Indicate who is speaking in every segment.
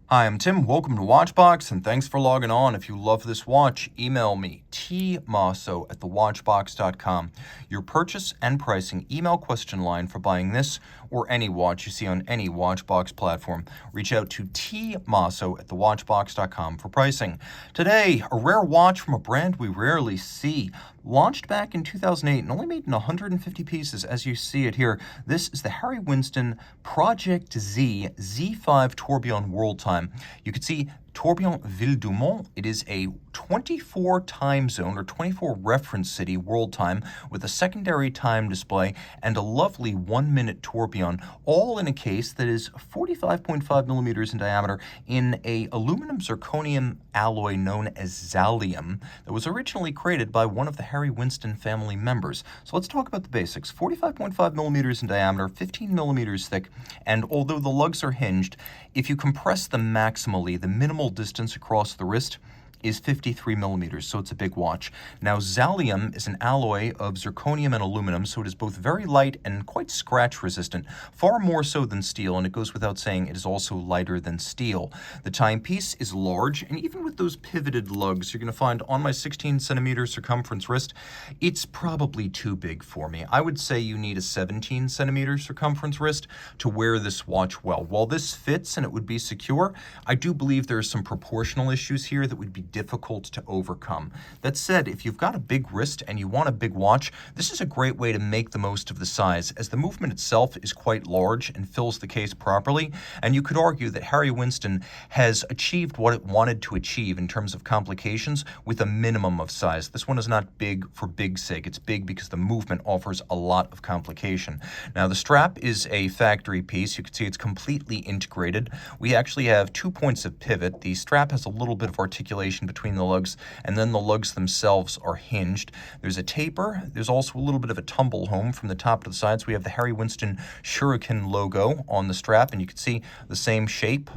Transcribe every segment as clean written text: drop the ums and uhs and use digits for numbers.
Speaker 1: Hi, I'm Tim. Welcome to Watchbox, and thanks for logging on. If you love this watch, email me, tmosso@thewatchbox.com. Your purchase and pricing email question line for buying this or any watch you see on any Watchbox platform. Reach out to tmosso@thewatchbox.com for pricing. Today, a rare watch from a brand we rarely see. Launched back in 2008 and only made in 150 pieces, as you see it here. This is the Harry Winston Project Z Z5 Tourbillon World Time. You can see Tourbillon Ville du Mont. It is a 24 time zone or 24 reference city world time with a secondary time display and a lovely 1-minute tourbillon, all in a case that is 45.5 millimeters in diameter in a aluminum zirconium alloy known as zalium that was originally created by one of the Harry Winston family members. So let's talk about the basics. 45.5 millimeters in diameter, 15 millimeters thick, and although the lugs are hinged, if you compress them maximally, the minimal distance across the wrist is 53 millimeters, so it's a big watch. Now, zalium is an alloy of zirconium and aluminum, so it is both very light and quite scratch resistant, far more so than steel, and it goes without saying it is also lighter than steel. The timepiece is large, and even with those pivoted lugs, you're going to find on my 16 centimeter circumference wrist, it's probably too big for me. I would say you need a 17 centimeter circumference wrist to wear this watch well. While this fits and it would be secure, I do believe there are some proportional issues here that would be difficult to overcome. That said, if you've got a big wrist and you want a big watch, this is a great way to make the most of the size, as the movement itself is quite large and fills the case properly, and you could argue that Harry Winston has achieved what it wanted to achieve in terms of complications with a minimum of size. This one is not big for big's sake. It's big because the movement offers a lot of complication. Now, the strap is a factory piece. You can see it's completely integrated. We actually have 2 points of pivot. The strap has a little bit of articulation between the lugs, and then the lugs themselves are hinged. There's a taper. There's also a little bit of a tumble home from the top to the sides. We have the Harry Winston Shuriken logo on the strap, and you can see the same shape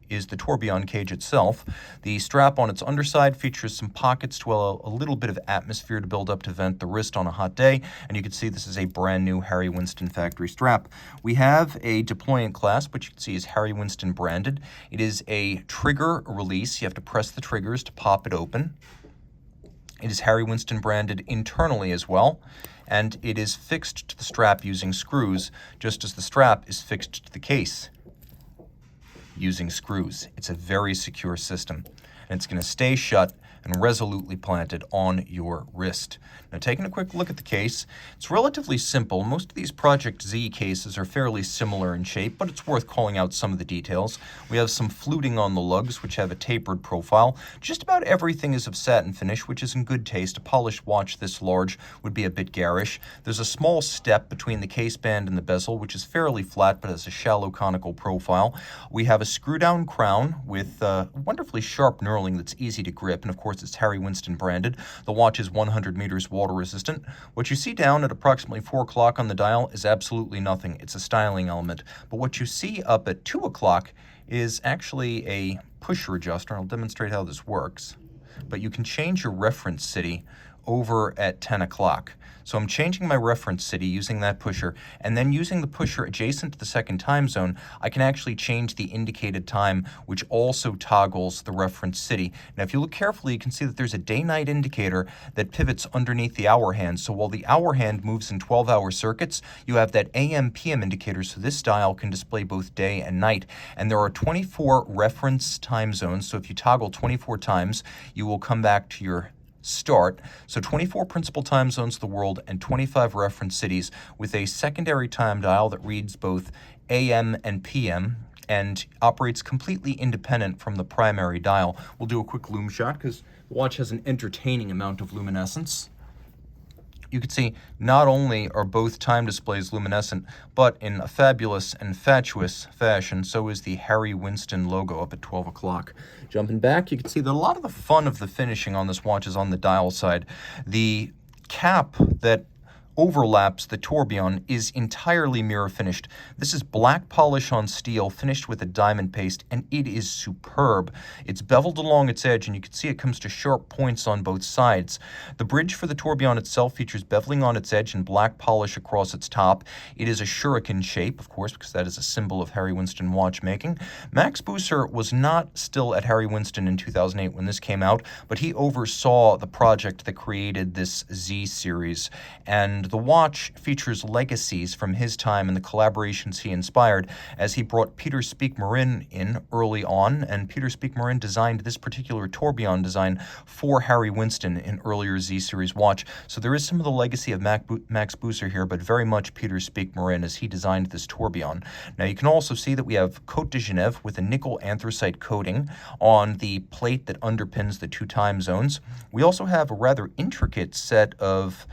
Speaker 1: is the tourbillon cage itself. The strap on its underside features some pockets to allow a little bit of atmosphere to build up to vent the wrist on a hot day, and you can see this is a brand new Harry Winston factory strap. We have a deployant clasp, which you can see is Harry Winston branded. It is a trigger release. You have to press the triggers to pop it open. It is Harry Winston branded internally as well, and it is fixed to the strap using screws, just as the strap is fixed to the case using screws. It's a very secure system, and it's going to stay shut and resolutely planted on your wrist. Now, taking a quick look at the case, it's relatively simple. Most of these Project Z cases are fairly similar in shape, but it's worth calling out some of the details. We have some fluting on the lugs, which have a tapered profile. Just about everything is of satin finish, which is in good taste. A polished watch this large would be a bit garish. There's a small step between the case band and the bezel, which is fairly flat, but has a shallow conical profile. We have a screw-down crown with wonderfully sharp knurling that's easy to grip, and of course it's Harry Winston branded. The watch is 100 meters water resistant. What you see down at approximately 4 o'clock on the dial is absolutely nothing. It's a styling element. But what you see up at 2 o'clock is actually a pusher adjuster. I'll demonstrate how this works. But you can change your reference city over at 10 o'clock. So I'm changing my reference city using that pusher, and then using the pusher adjacent to the second time zone, I can actually change the indicated time, which also toggles the reference city. Now, if you look carefully, you can see that there's a day-night indicator that pivots underneath the hour hand. So while the hour hand moves in 12-hour circuits, you have that AM/PM indicator, so this dial can display both day and night. And there are 24 reference time zones, so if you toggle 24 times, you will come back to your start. So 24 principal time zones of the world and 25 reference cities with a secondary time dial that reads both AM and PM and operates completely independent from the primary dial. We'll do a quick lume shot because the watch has an entertaining amount of luminescence. You can see not only are both time displays luminescent, but in a fabulous and fatuous fashion, so is the Harry Winston logo up at 12 o'clock. Jumping back, you can see that a lot of the fun of the finishing on this watch is on the dial side. The cap that overlaps the tourbillon is entirely mirror finished. This is black polish on steel finished with a diamond paste, and it is superb. It's beveled along its edge, and you can see it comes to sharp points on both sides. The bridge for the tourbillon itself features beveling on its edge and black polish across its top. It is a shuriken shape, of course, because that is a symbol of Harry Winston watchmaking. Max Bucer was not still at Harry Winston in 2008 when this came out, but he oversaw the project that created this Z series, and the watch features legacies from his time and the collaborations he inspired, as he brought Peter Speake-Marin in early on, and Peter Speake-Marin designed this particular tourbillon design for Harry Winston in earlier Z series watch. So there is some of the legacy of Max Bucer here, but very much Peter Speake-Marin as he designed this tourbillon. Now you can also see that we have Côte de Genève with a nickel anthracite coating on the plate that underpins the two time zones. We also have a rather intricate set of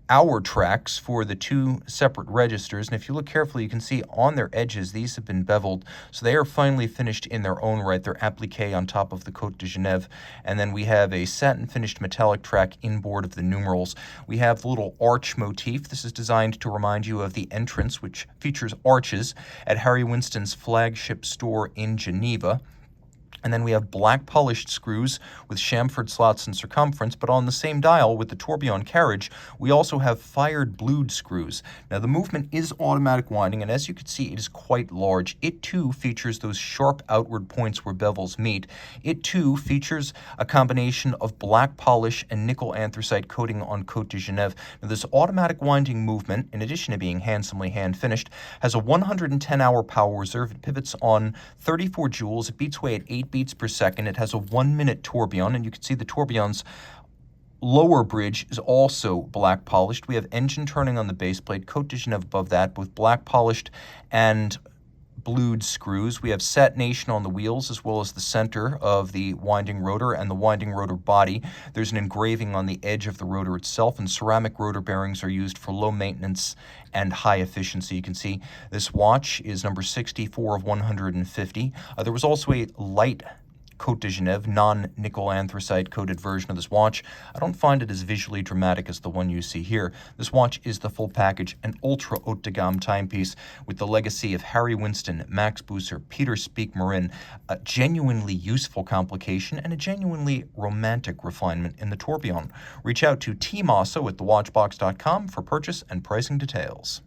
Speaker 1: hour tracks for the two separate registers, and if you look carefully you can see on their edges these have been beveled, so they are finely finished in their own right. They're appliqué on top of the Côte de Genève. And then we have a satin finished metallic track inboard of the numerals. We have the little arch motif. This is designed to remind you of the entrance, which features arches at Harry Winston's flagship store in Geneva. And then we have black polished screws with chamfered slots in circumference, but on the same dial with the tourbillon carriage, we also have fired blued screws. Now the movement is automatic winding, and as you can see, it is quite large. It too features those sharp outward points where bevels meet. It too features a combination of black polish and nickel anthracite coating on Côte de Genève. Now this automatic winding movement, in addition to being handsomely hand finished, has a 110-hour power reserve. It pivots on 34 joules. It beats away at 8 beats per second. It has a 1-minute tourbillon, and you can see the tourbillon's lower bridge is also black polished. We have engine turning on the base plate, Côte de Genève above that, both black polished and blued screws. We have satination on the wheels as well as the center of the winding rotor and the winding rotor body. There's an engraving on the edge of the rotor itself, and ceramic rotor bearings are used for low maintenance and high efficiency. You can see this watch is number 64 of 150. There was also a light Côte de Genève, non-nickel anthracite coated version of this watch. I don't find it as visually dramatic as the one you see here. This watch is the full package, an ultra haute de gamme timepiece with the legacy of Harry Winston, Max Bucer, Peter Speake-Marin, a genuinely useful complication and a genuinely romantic refinement in the tourbillon. Reach out to Team Mosso at thewatchbox.com for purchase and pricing details.